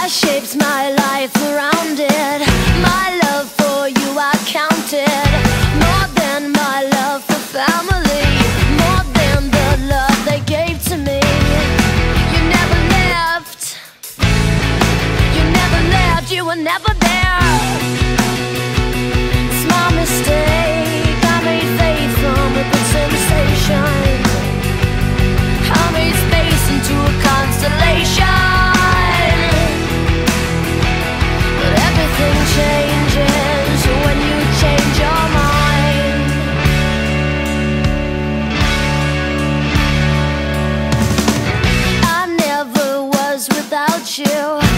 shaped my life around it. My love for you I counted more than my love for family, more than the love they gave to me. You never left, you never left, you were never there. It's my mistake, I made faith from a good sensation. I made space into a constellation. Everything changes when you change your mind. I never was without you.